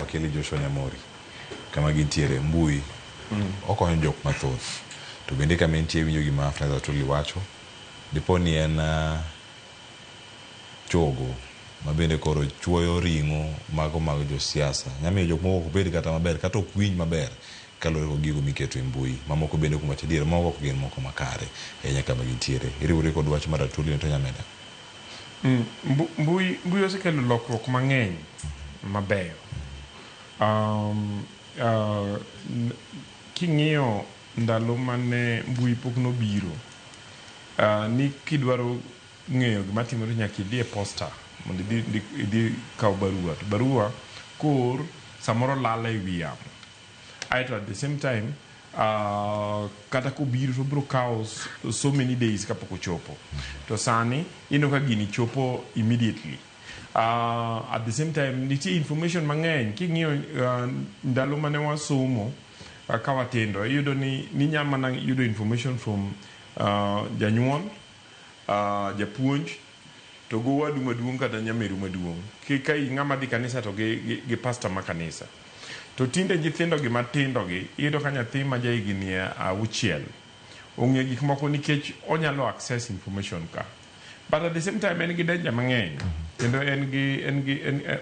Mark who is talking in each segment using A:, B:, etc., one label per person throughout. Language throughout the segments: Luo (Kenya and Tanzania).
A: Okil Nyamori kama gintiere mbui okonyo jok mathoth to bende kama entie winjo gima Franza Tuli wacho dipo ni en chogo ma bende koro chuoyo ringo mago mag josiasa nyamiyo jok moko bed kata maber kata ok winj maber kalore go gigo miketo e mbui mamoko bende kuma chediere moko ok gin moko makare nyaka ma gintiere iriwore kod wach mar Tuli to nyameda
B: mbui osekelo lokruok mang'eny mabeyo. King'iyo ndalo mane mbui pok nobiro, ni kidwaro ng'eyo gima timore nyaka idhi e posta mondo idhi kaw barua, to barua kor samoro lala e wi yamo. Aito at the same time kata kobiro to biro kawo so many days kapok ochopo. To sani ino ka gini chopo immediately. At the same time nitie information mang'eny king'iyo ndalo mane wasomo ka watindo iyudo ni nyama na yudo information from janyuol, japuonj to go wadu maduong' kata nyameru maduong'. Ka ng'ama dhi kanisa to gi pastor ma kanisa. To tinde nyithindo gi matindo gi iyudo ka nyathi ma ja higni 6 ong'e gik moko nikech onyalo access information ka. But at the same time en gi danger mang'eny kendo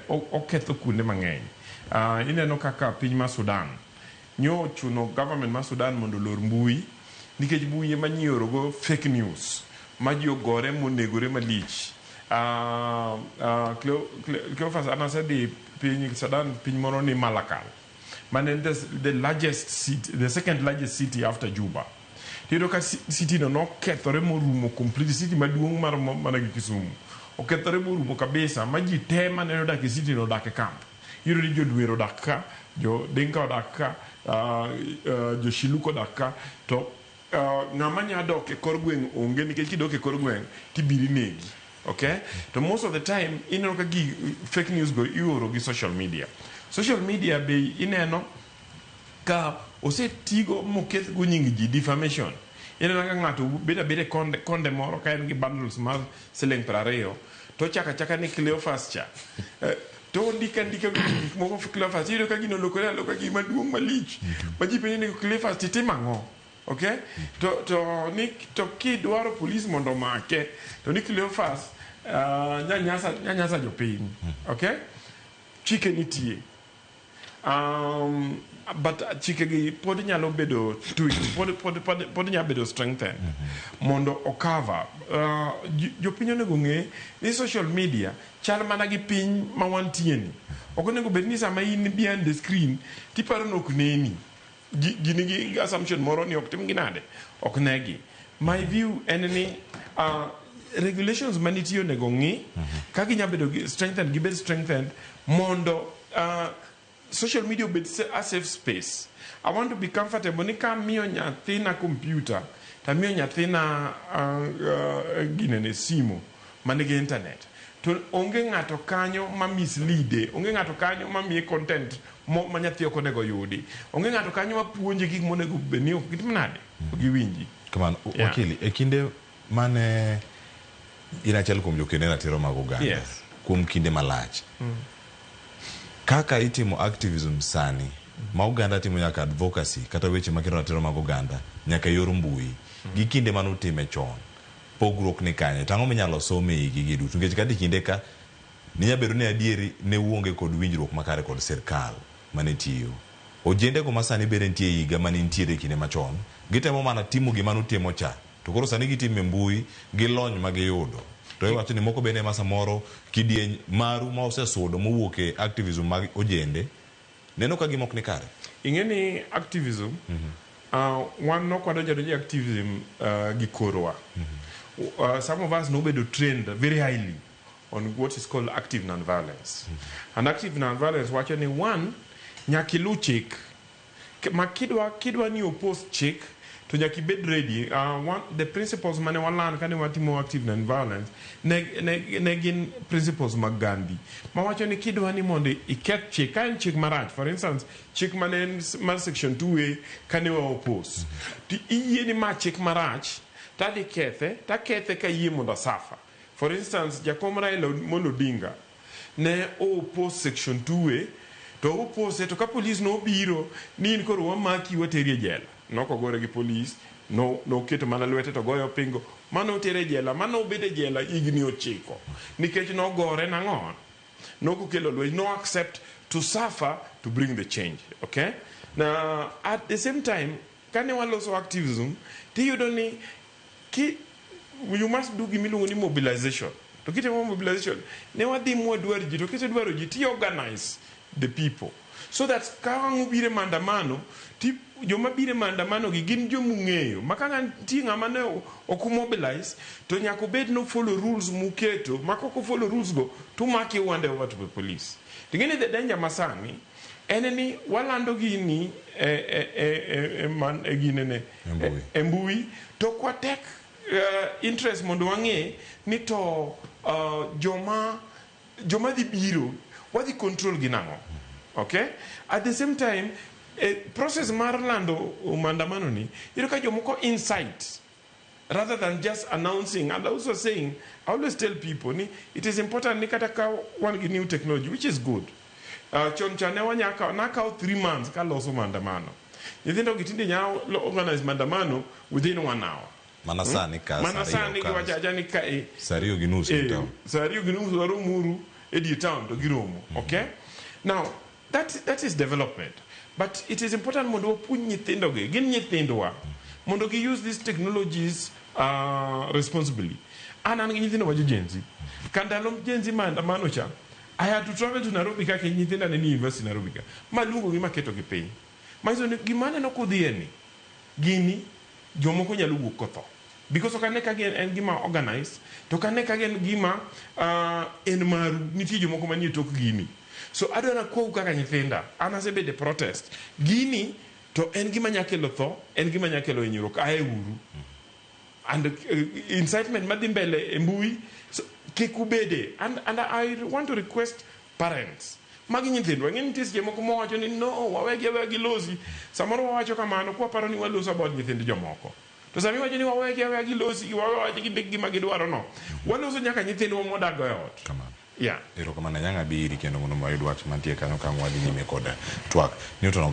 B: oketho kuonde mang'eny. Ineno kaka piny ma Sudan nyo chuno government ma Sudan mondo lor mbui nikech mbui ema nyioro go fake news ma ji ogore monegore malich. Cleophas anasedi piny Sudan piny moro ni Malakal, man the second largest city after Juba. Tiro ka city no kethore morumo complete city maduong' mar gi Kisumu okethore morumo kabisa ma ji tema ne dak e city no dak e camp. Yiro ni jodwero dak ka, jo Dinka dak ka, jo Shiluko dak ka, to ng'ama nya dok e kor gweng' onge nikech kidok e kor gweng' tibiri negi. Okay? To most of the time ineno ka fake news go ioro gi social media. Social media be ineno ka osetigo moketh go nying ji defamation. Ineno ka ng'ato beda konde moro ka en gi bundles mar siling 20 to chaka ni Cleophas cha to ndika gik moko Cleophas iro ka gino lokore aloka gima duong' malich ma ji penjo ni Cleophas titimo ang'o. Okay? To kidwaro police mondo make to ni Cleophas nyanyasa jopiny. Okay? Chike nitie. But chike gi pod nyalo bedo pod nyalo bedo strengthen mondo okava jopiny onego ng'e ni social media chal mana gi piny ma wantie ni. Ok onego bed ni sama in behind the screen tiparo nok neni gini gi assumption moro ni ok tim ginade ok negi. My view en ni regulations manitiyo nego ng'i ka ginya bedo strengthened gibed strengthened mondo social media be a safe space. I want to be comfortable. Ni ka miyo nyathina computer, ta miyo nyathina ginene simu manigi internet. To onge ng'ato kanyo ma mislead, onge ng'ato kanyo ma miye content ma nyathi ok onego yudi. Onge ng'ato kanyo ma puonje gik monego beni ok gitimnade, giwinji.
A: Kamano, Okili, e kinde mane inachiel kuom jokende ratiro mag oganda kuom kinde malach. Kaka itimo activism sani ma oganda timo nyaka advocacy kata weche makero ratiro mag oganda nyaka yor mbui gi kinde manutime chon pogruok ni kanye tang'o minyalo some gi duto nikech kadi kinde ka ninya bedo ni adieri ne uonge kod winjruok makare kod sirkal mane tiyo ojende go masani bere nitie higa mane nitiere kinde machon gitemo mana timo gima nutimo cha to koro sani gitime mbui gi lony magiyudo. To iwacho ni moko bende masa moro kidieny maru ma osesudo mowuok e activism mag ojende neno ka gimok ni kare.
B: Ing'eni activism wan no kwado jadonje activism gi korwa. Some of us nobedo trained very highly on what is called active non-violence. And active non-violence wacho ni one nyakilu chik ma kidwa ni oppose chik to nyaki bed ready. The principles mane walan kane watimo active non-violence ne gin principles mag Gandhi ma wacho ni kidwa ni mondo iket chik ka en chik marach, for instance chik mane mar section 2A kane wa oppose to iyie ni ma chik marach tadhi kethe ka yie mondo safa. For instance Jakom Raila Odinga ne oppose section 2A to opose to ka police no biro ni in koro wamaki wateri jela noko gore gi police no keto mana lwete to goyo pingo mano tere jela mano obede jela igni ochiko nikech no gore na ngon no kelo lwe no accept to suffer to bring the change. Okay, now at the same time kane waloso activism tiyudo ni you must do gimilungo ni mobilization to kitemo mobilization ne wadhi mwadwar ji to kisedwaro ji ti organize the people so that kawangu bire mandamano ti joma bire mandamano gi gin jomung'eyo makanga ti ng'ama ne okumobilize to nyaka bed no follow rules muketo makoko follow rules go to maki wande over to the police. Tingene the danger masani eneni walando gini mbui to kwatek interest mondo wang'e ni to joma di biro wadhi control ginango. Okay, at the same time process mar lando mandamano ni iro ka jomoko insight rather than just announcing. And also saying, I always tell people ni it is important ni kata ka one new technology which is good. Chon chane wanyaka naka 3 months ka loso mandamano nyithindo gitinde nya organize mandamano within 1 hour. Manasani wajaja ni ka
A: sario ginusu warumuru edi town to giromo. Okay, now that is development, but it is important mondo puny nyithindo ge gin nyithindo wa mondo gi use these technologies responsibly. Anan nyithindo wajo jenzi kandalo jenzi mandamano cha I had to travel to Nairobi kaka nyithindo ne university Nairobi ka malungo gi maketo gi piny maizo ni gimane no kudhieni gini jomoko nyalo wuok kotho because okane ka gen en gima organize to kane ka gen gima en maru nitie jomoko manie tok gini. So adona ko kaka nyithinda anasebe de protest gini to en gima nyakelo tho en gima nyakelo hinyruok ae uru and incitement madhi mbele mbui so, kikubede and I want to request parents magi nyithindo ng'eni tis jomoko mowacho ni no wawegi losi samoro wawacho kamano kwa paro ni waloso about nyithindo jomoko to sami wacho ni wawegi losi wawacho gima gidwaro no waloso nyaka nyithindo modago ot kamano. Yeah. Ero kamano nyanga biri kendo mondo mayud wach mantie kanyo ka ng'wadi nyime koda twak Newton